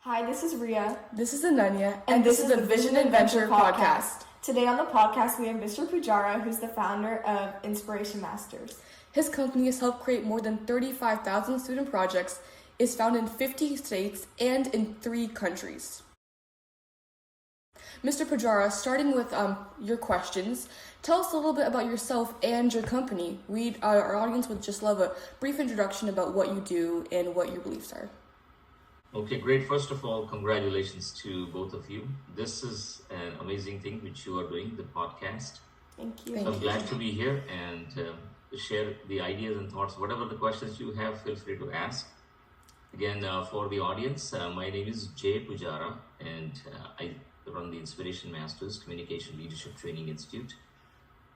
Hi, this is Ria. This is Ananya, and this is the Vision and Venture podcast. Today on the podcast, we have Mr. Pujara, who's the founder of Inspiration Masters. His company has helped create more than 35,000 student projects, is found in 50 states and in 3 countries. Mr. Pujara, starting with your questions, tell us a little bit about yourself and your company. Our audience would just love a brief introduction about what you do and what your beliefs are. Okay, great. First of all, congratulations to both of you. This is an amazing thing which you are doing, the podcast. Thank you. I'm glad to be here and share the ideas and thoughts. Whatever the questions you have, feel free to ask. Again, for the audience, my name is Jay Pujara and I run the Inspiration Masters Communication Leadership Training Institute.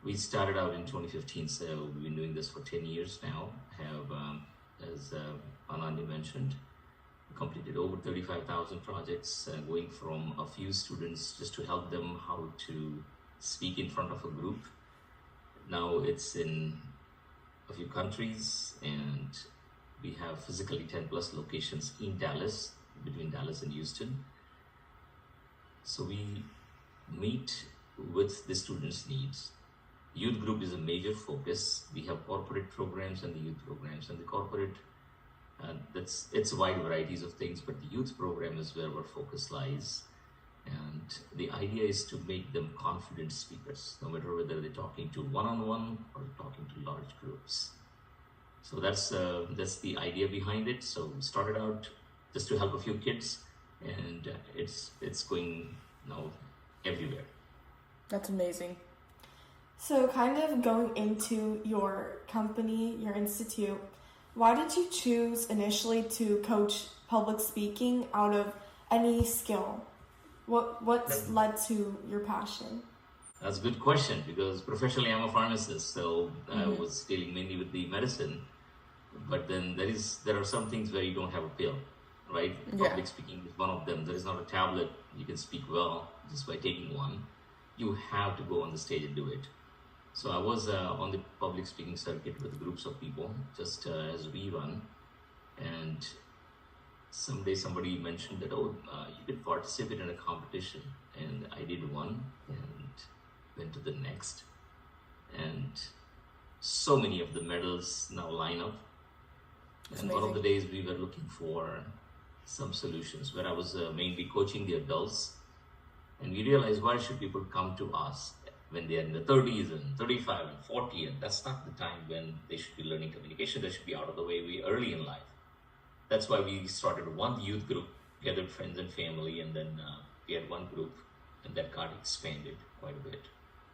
We started out in 2015, so we've been doing this for 10 years now. As Ananya mentioned, completed over 35,000 projects, going from a few students just to help them how to speak in front of a group. Now it's in a few countries and we have physically 10 plus locations in Dallas, between Dallas and Houston. So we meet with the students' needs. Youth group is a major focus. We have corporate programs and the youth programs, and the corporate it's wide varieties of things, but the youth program is where our focus lies. And the idea is to make them confident speakers, no matter whether they're talking to one-on-one or talking to large groups. So that's the idea behind it. So we started out just to help a few kids, and it's going now everywhere. That's amazing. So kind of going into your company, your institute, why did you choose initially to coach public speaking out of any skill? What's led to your passion? That's a good question, because professionally I'm a pharmacist, so I was dealing mainly with the medicine. But then there are some things where you don't have a pill, right? Yeah. Public speaking is one of them. There is not a tablet you can speak well just by taking one. You have to go on the stage and do it. So I was on the public speaking circuit with groups of people, just as we run. And someday somebody mentioned that, you could participate in a competition. And I did one and went to the next. And so many of the medals now line up. And one of the days we were looking for some solutions where I was mainly coaching the adults. And we realized, why should people come to us when they are in the 30s and 35 and 40, and that's not the time when they should be learning communication. They should be out of the way way early in life. That's why we started one youth group, gathered friends and family, and then we had one group, and that got expanded quite a bit.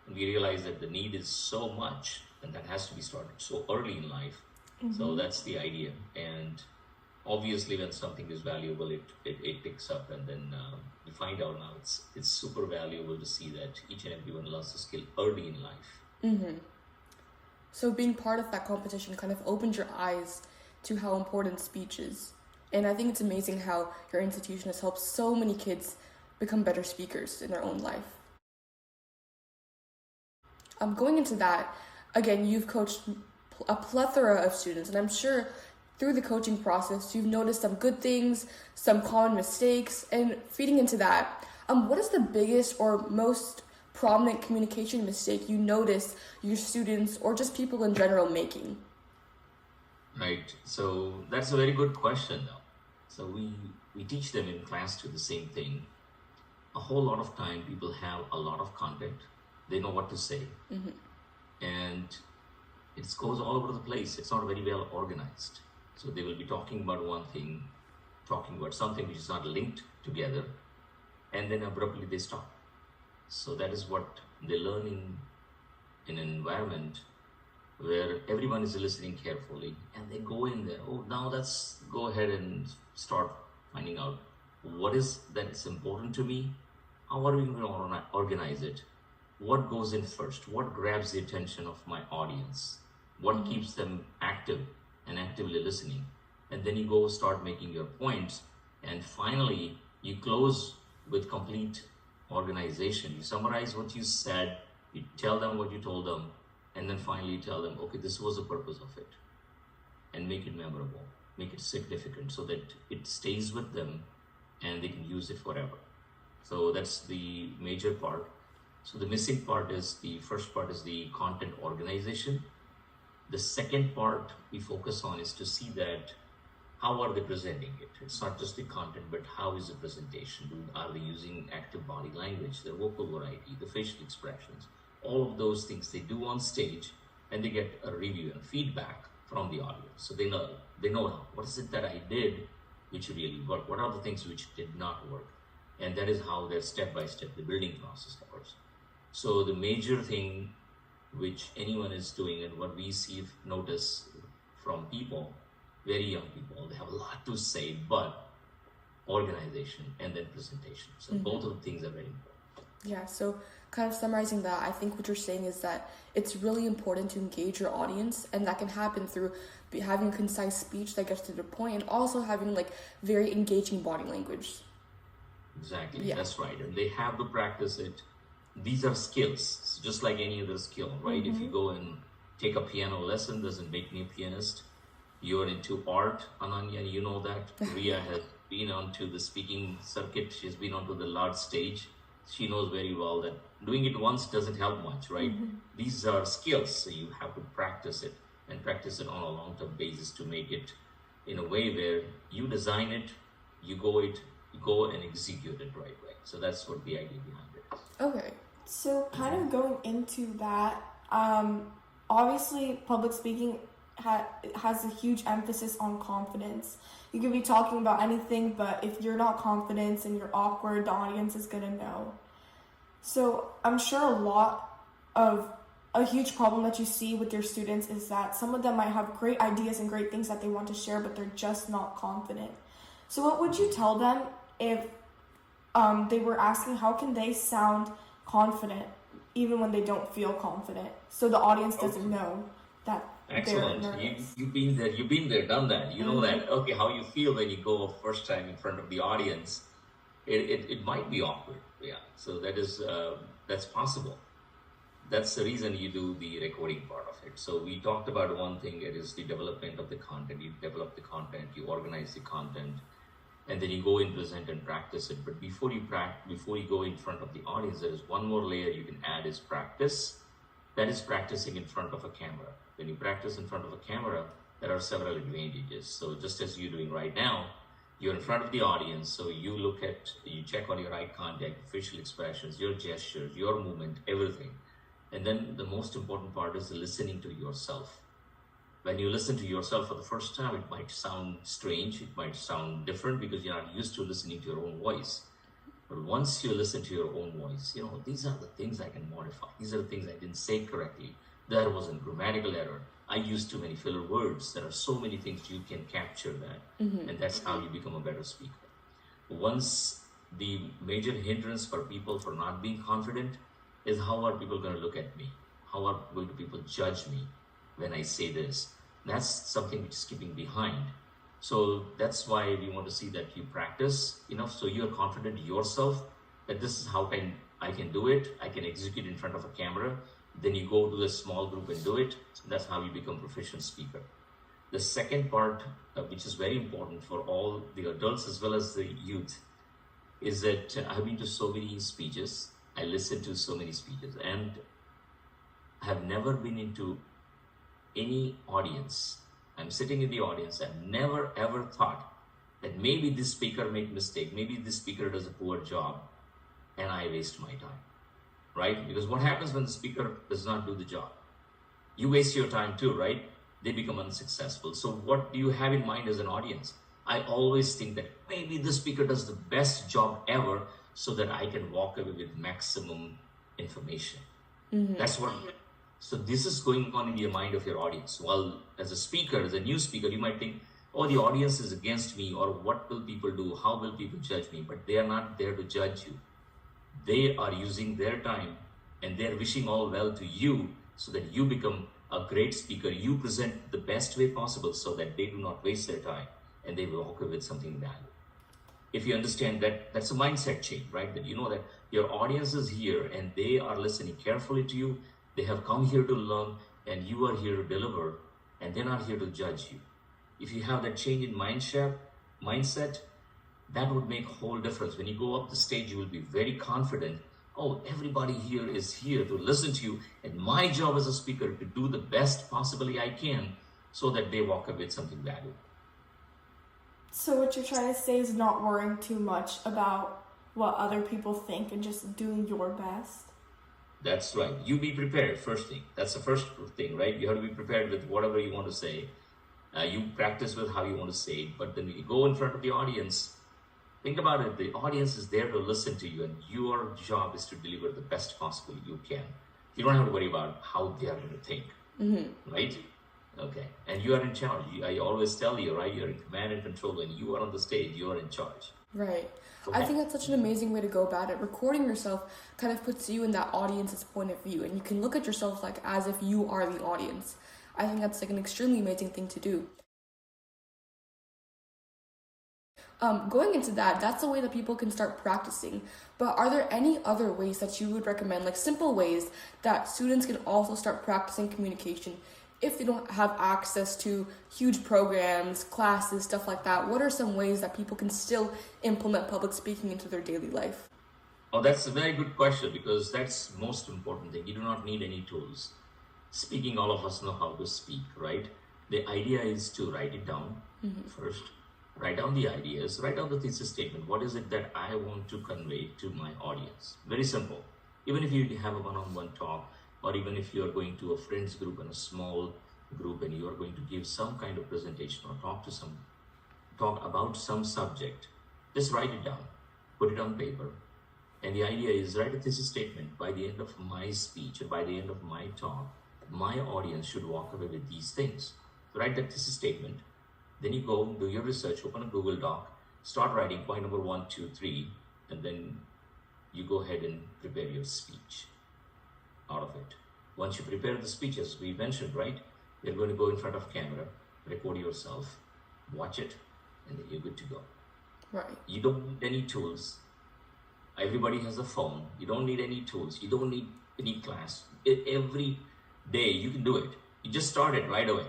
And we realized that the need is so much, and that has to be started so early in life. So that's the idea. And obviously when something is valuable, it picks up, and then we find out now it's super valuable to see that each and everyone learns the skill early in life. So being part of that competition kind of opened your eyes to how important speech is. And I think it's amazing how your institution has helped so many kids become better speakers in their own life. Going into that, again, you've coached a plethora of students, and I'm sure through the coaching process, you've noticed some good things, some common mistakes, and feeding into that, what is the biggest or most prominent communication mistake you notice your students or just people in general making? Right. So that's a very good question, though. So we teach them in class too the same thing. A whole lot of time, people have a lot of content. They know what to say. And it goes all over the place. It's not very well organized. So they will be talking about one thing, talking about something which is not linked together, and then abruptly they stop. So that is what they learn in an environment where everyone is listening carefully, and they go in there, now let's go ahead and start finding out what is that's important to me, how are we going to organize it, what goes in first, what grabs the attention of my audience, what keeps them active and actively listening. And then you go start making your points, and finally you close with complete organization. You summarize what you said, you tell them what you told them, and then finally you tell them, okay, this was the purpose of it, and make it memorable, make it significant so that it stays with them and they can use it forever. So that's the major part. So the missing part is the first part is the content organization. The second part we focus on is to see that how are they presenting it? It's not just the content, but how is the presentation? Are they using active body language, the vocal variety, the facial expressions, all of those things they do on stage, and they get a review and feedback from the audience. So they know now what is it that I did which really worked, what are the things which did not work, and that is how their step by step the building process occurs. So the major thing which anyone is doing and what we notice from people, very young people, they have a lot to say, but organization and then presentation. So both of the things are very important. Yeah, so kind of summarizing that, I think what you're saying is that it's really important to engage your audience, and that can happen through having a concise speech that gets to the point, and also having like very engaging body language. Exactly, Yeah. That's right. And they have to practice it. These are skills, it's just like any other skill, right? If you go and take a piano lesson, doesn't make me a pianist. You're into art, Ananya, you know that. Ria has been onto the speaking circuit. She's been onto the large stage. She knows very well that doing it once doesn't help much, right? These are skills, so you have to practice it and practice it on a long-term basis to make it in a way where you design it, you go and execute it right way. So that's what the idea behind it is. Okay. So kind of going into that, obviously public speaking has a huge emphasis on confidence. You could be talking about anything, but if you're not confident and you're awkward, the audience is gonna know. So I'm sure a huge problem that you see with your students is that some of them might have great ideas and great things that they want to share, but they're just not confident. So what would you tell them if they were asking how can they sound confident even when they don't feel confident, so the audience doesn't know that Excellent. they're nervous? You've been there, done that. You know that, okay, how you feel when you go first time in front of the audience. It might be awkward, yeah. So that's possible. That's the reason you do the recording part of it. So we talked about one thing, it is the development of the content. You develop the content, you organize the content, and then you go and present and practice it. But before you go in front of the audience, there is one more layer you can add is practice. That is practicing in front of a camera. When you practice in front of a camera, there are several advantages. So just as you're doing right now, you're in front of the audience, so you check on your eye contact, facial expressions, your gestures, your movement, everything. And then the most important part is listening to yourself. When you listen to yourself for the first time, it might sound strange, it might sound different because you're not used to listening to your own voice. But once you listen to your own voice, these are the things I can modify. These are the things I didn't say correctly. There was a grammatical error. I used too many filler words. There are so many things you can capture that. And that's how you become a better speaker. Once the major hindrance for people for not being confident is how are people going to look at me? How are going to people judge me when I say this? That's something which is keeping behind. So that's why we want to see that you practice enough so you're confident yourself that this is how I can do it. I can execute in front of a camera. Then you go to a small group and do it. That's how you become a proficient speaker. The second part, which is very important for all the adults as well as the youth, is that I've been to so many speeches. I listen to so many speeches, and I have never been into any audience. I'm sitting in the audience. I've never ever thought that maybe this speaker made a mistake. Maybe this speaker does a poor job and I waste my time, right? Because what happens when the speaker does not do the job? You waste your time too, right? They become unsuccessful. So what do you have in mind as an audience? I always think that maybe the speaker does the best job ever so that I can walk away with maximum information. That's what. So this is going on in the mind of your audience. Well, as a speaker, as a new speaker, you might think, oh, the audience is against me, or what will people do? How will people judge me? But they are not there to judge you. They are using their time and they're wishing all well to you so that you become a great speaker. You present the best way possible so that they do not waste their time and they will walk away with something valuable. If you understand that, that's a mindset change, right? That you know that your audience is here and they are listening carefully to you. They have come here to learn and you are here to deliver, and they're not here to judge you. If you have that change in mindset, that would make a whole difference. When you go up the stage, you will be very confident. Oh, everybody here is here to listen to you, and my job as a speaker to do the best possibly I can so that they walk away with something valuable. So what you're trying to say is not worrying too much about what other people think and just doing your best. That's right. You be prepared, first thing. That's the first thing, right? You have to be prepared with whatever you want to say. You practice with how you want to say it, but then when you go in front of the audience, think about it. The audience is there to listen to you, and your job is to deliver the best possible you can. You don't have to worry about how they are going to think, right? Okay. And you are in charge. I always tell you, right? You're in command and control. When you are on the stage, you are in charge. Right. I think that's such an amazing way to go about it. Recording yourself kind of puts you in that audience's point of view, and you can look at yourself like as if you are the audience. I think that's like an extremely amazing thing to do. Going into that, that's the way that people can start practicing. But are there any other ways that you would recommend, like simple ways that students can also start practicing communication if they don't have access to huge programs, classes, stuff like that? What are some ways that people can still implement public speaking into their daily life? Oh, that's a very good question, because that's the most important thing. You do not need any tools. Speaking, all of us know how to speak, right? The idea is to write it down first. Write down the ideas, write down the thesis statement. What is it that I want to convey to my audience? Very simple. Even if you have a one-on-one talk, or even if you are going to a friends group and a small group and you are going to give some kind of presentation or talk about some subject, just write it down, put it on paper. And the idea is, write a thesis statement. By the end of my speech or by the end of my talk, my audience should walk away with these things. So write that thesis statement. Then you go do your research, open a Google Doc, start writing point number 1, 2, 3, and then you go ahead and prepare your speech out of it. Once you prepare the speech, as we mentioned, right, you're going to go in front of camera, record yourself, watch it, and then you're good to go. Right. You don't need any tools. Everybody has a phone. You don't need any tools. You don't need any class. Every day you can do it. You just start it right away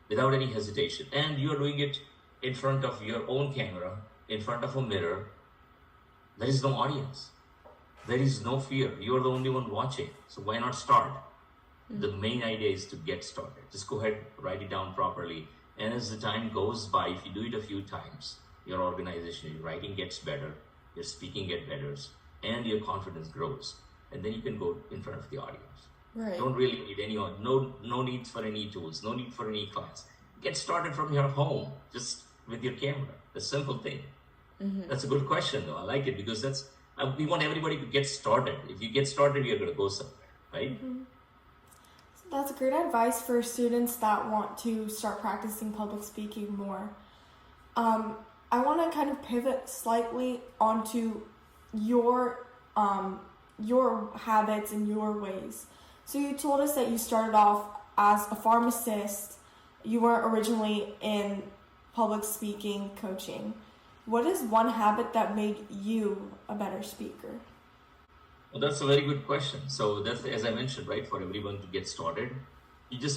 without any hesitation. And you're doing it in front of your own camera, in front of a mirror. There is no audience. There is no fear. You're the only one watching. So why not start? The main idea is to get started. Just go ahead, write it down properly. And as the time goes by, if you do it a few times, your organization, your writing gets better, your speaking gets better, and your confidence grows. And then you can go in front of the audience. Right. Don't really need any, no need for any tools, no need for any class. Get started from your home, just with your camera. A simple thing. That's a good question, though. I like it, because we want everybody to get started. If you get started, you're going to go somewhere, right? That's great advice for students that want to start practicing public speaking more. I want to kind of pivot slightly onto your habits and your ways. So you told us that you started off as a pharmacist. You weren't originally in public speaking coaching. What is one habit that made you a better speaker? Well, that's a very good question. So that's, as I mentioned, right, for everyone to get started,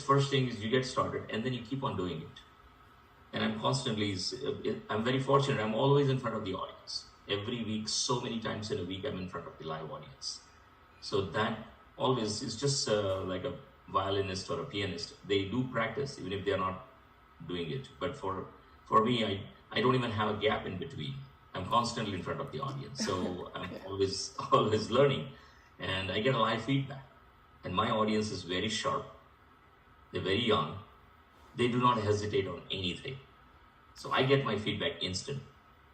first thing is you get started and then you keep on doing it. And I'm very fortunate. I'm always in front of the audience. Every week, so many times in a week, I'm in front of the live audience. So that always is just like a violinist or a pianist. They do practice even if they're not doing it. But for me, I don't even have a gap in between. I'm constantly in front of the audience. So I'm always learning. And I get a live feedback. And my audience is very sharp. They're very young. They do not hesitate on anything. So I get my feedback instant.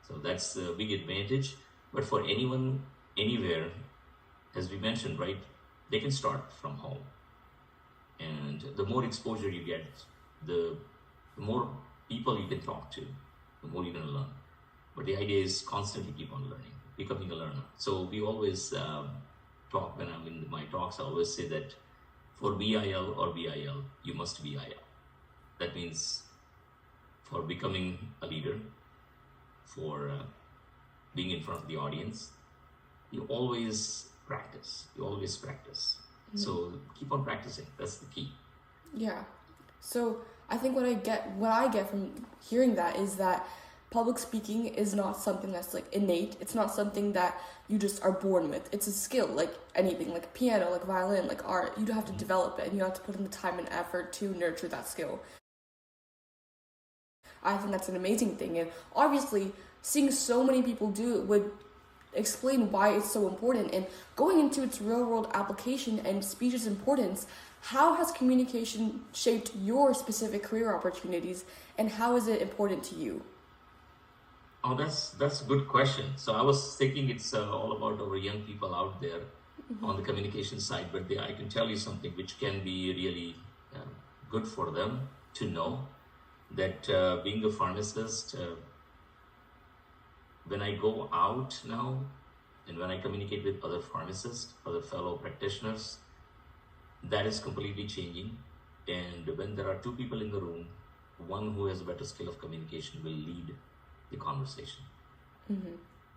So that's a big advantage. But for anyone, anywhere, as we mentioned, right, they can start from home. And the more exposure you get, the more people you can talk to, the more you're going to learn. But the idea is constantly keep on learning, becoming a learner. So we always talk, when I'm in my talks, I always say that for BIL or BIL, you must BIL. That means for becoming a leader, for being in front of the audience, you always practice. So keep on practicing. That's the key. Yeah. So I think what I get from hearing that is that public speaking is not something that's like innate. It's not something that you just are born with. It's a skill, like anything, like piano, like violin, like art. You have to develop it, and you have to put in the time and effort to nurture that skill. I think that's an amazing thing, and obviously seeing so many people do it would explain why it's so important. And going into its real world application and speech's importance, how has communication shaped your specific career opportunities, and how is it important to you? Oh, that's a good question. So I was thinking it's all about our young people out there on the communication side, but I can tell you something which can be really good for them to know that being a pharmacist, when I go out now and when I communicate with other pharmacists, other fellow practitioners, that is completely changing. And when there are two people in the room, one who has a better skill of communication will lead the conversation.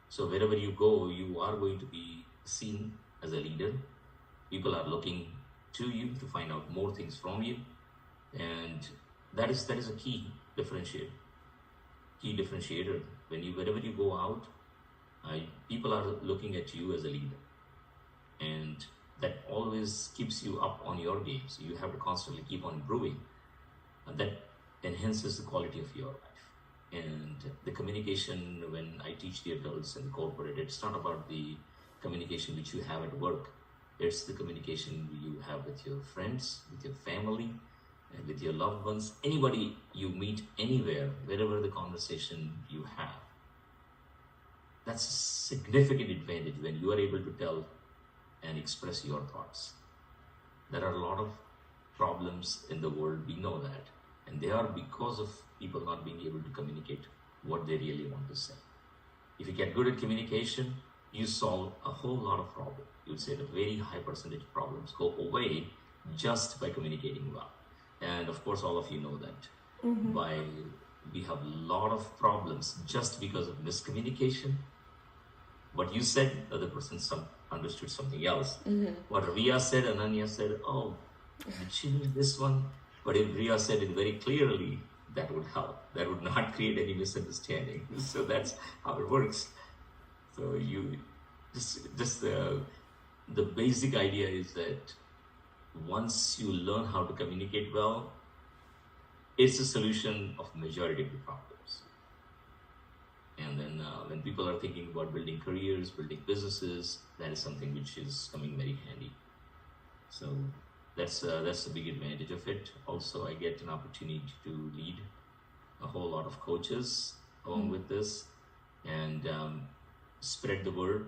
So wherever you go, you are going to be seen as a leader. People are looking to you to find out more things from you, and that is a key differentiator. Wherever you go out, people are looking at you as a leader, and that always keeps you up on your game. So you have to constantly keep on improving, and that enhances the quality of your life. And the communication, when I teach the adults in the corporate, it's not about the communication which you have at work. It's the communication you have with your friends, with your family, and with your loved ones, anybody you meet anywhere, wherever the conversation you have. That's a significant advantage when you are able to tell and express your thoughts. There are a lot of problems in the world, we know that, and they are because of people not being able to communicate what they really want to say. If you get good at communication, you solve a whole lot of problems. You would say that very high percentage of problems go away just by communicating well. And of course, all of you know that we have a lot of problems just because of miscommunication. What you said, the other person understood something else. What Ria said, Ananya said, oh, did she mean this one? But if Ria said it very clearly, that would help. That would not create any misunderstanding. So that's how it works. So you just the basic idea is that once you learn how to communicate well, it's a solution of majority of the problems. And then when people are thinking about building careers, building businesses, that is something which is coming very handy. So that's a big advantage of it. Also, I get an opportunity to lead a whole lot of coaches along with this, and spread the word,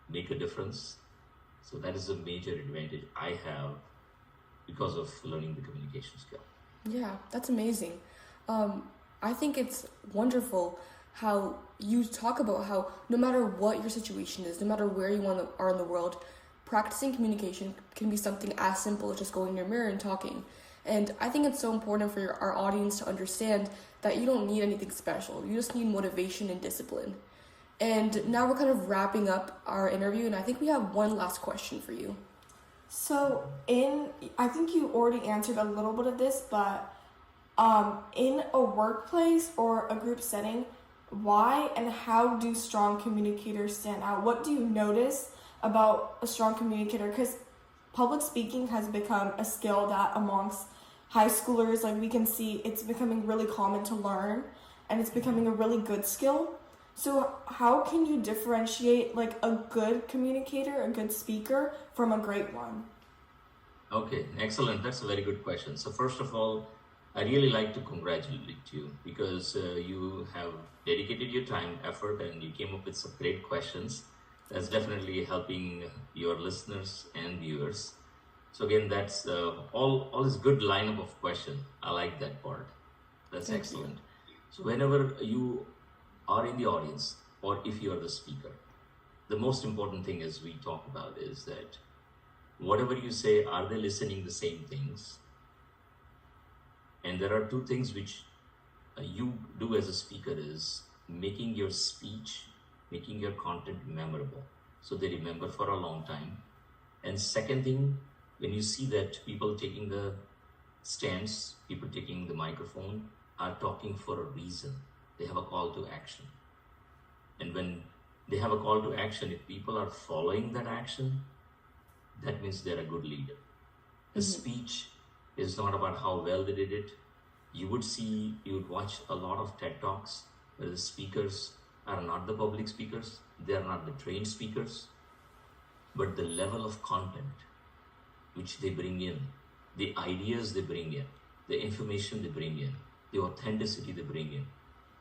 make a difference. So that is a major advantage I have because of learning the communication skill. Yeah, that's amazing. I think it's wonderful how you talk about how no matter what your situation is, no matter where you are in the world, practicing communication can be something as simple as just going in your mirror and talking. And I think it's so important for our audience to understand that you don't need anything special. You just need motivation and discipline. And now we're kind of wrapping up our interview, and I think we have one last question for you. So, I think you already answered a little bit of this, but in a workplace or a group setting, why and how do strong communicators stand out? What do you notice about a strong communicator? Because public speaking has become a skill that amongst high schoolers, like we can see, it's becoming really common to learn, and it's becoming a really good skill. So how can you differentiate like a good communicator, a good speaker from a great one? Okay, excellent. That's a very good question. So first of all, I really like to congratulate you because you have dedicated your time, effort, and you came up with some great questions. That's definitely helping your listeners and viewers. So again, that's all is good lineup of question. I like that part. That's Thank excellent. So whenever you are in the audience or if you are the speaker, the most important thing as we talk about is that whatever you say, are they listening the same things? And there are two things which you do as a speaker is making your speech, making your content memorable so they remember for a long time. And second thing, when you see that people taking the stands, people taking the microphone are talking for a reason. they have a call to action. And when they have a call to action, if people are following that action, that means they're a good leader. The speech is not about how well they did it. You would watch a lot of TED Talks where the speakers are not the public speakers, they are not the trained speakers, but the level of content which they bring in, the ideas they bring in, the information they bring in, the authenticity they bring in,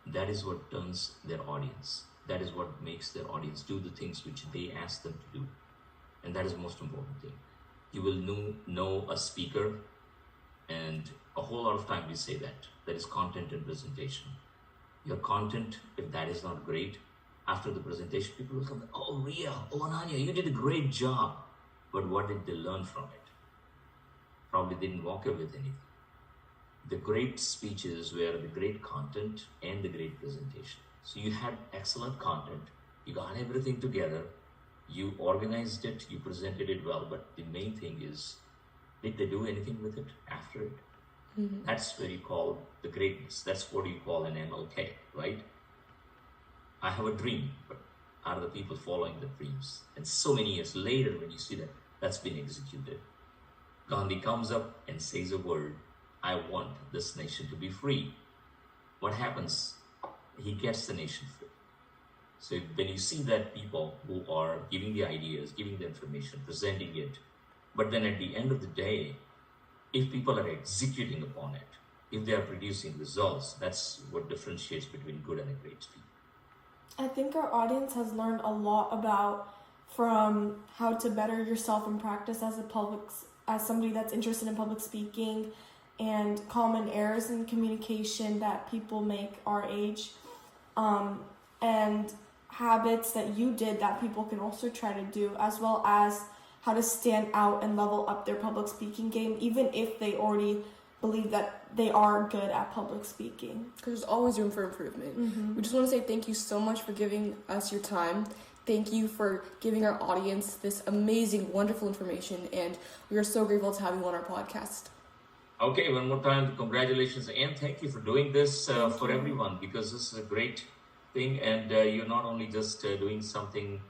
that is what turns their audience. That is what makes their audience do the things which they ask them to do. And that is the most important thing. You will know a speaker, and a whole lot of time we say that is content and presentation. Your content, if that is not great, after the presentation, people will come, oh Ria, oh Ananya, you did a great job. But what did they learn from it? Probably didn't walk away with anything. The great speeches were the great content and the great presentation. So you had excellent content, you got everything together, you organized it, you presented it well, but the main thing is, did they do anything with it after it? That's where you call the greatness. That's what you call an MLK, right? I have a dream, but are the people following the dreams? And so many years later, when you see that, that's been executed. Gandhi comes up and says a word, I want this nation to be free. What happens? He gets the nation free. So when you see that people who are giving the ideas, giving the information, presenting it, but then at the end of the day, if people are executing upon it, if they are producing results, that's what differentiates between good and a great speaker. I think our audience has learned a lot from how to better yourself in practice as somebody that's interested in public speaking, and common errors in communication that people make our age, and habits that you did that people can also try to do, as well as how to stand out and level up their public speaking game, even if they already believe that they are good at public speaking. Because there's always room for improvement. We just want to say thank you so much for giving us your time. Thank you for giving our audience this amazing, wonderful information, and we are so grateful to have you on our podcast. Okay, one more time, congratulations, and thank you for doing this for everyone, because this is a great thing, and you're not only just doing something,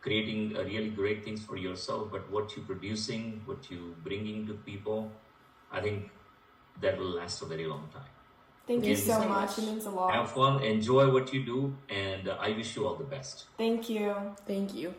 creating really great things for yourself, but what you're producing, what you're bringing to people, I think that will last a very long time. Thank you so much. It means a lot. Have fun, enjoy what you do, and I wish you all the best. Thank you. Thank you.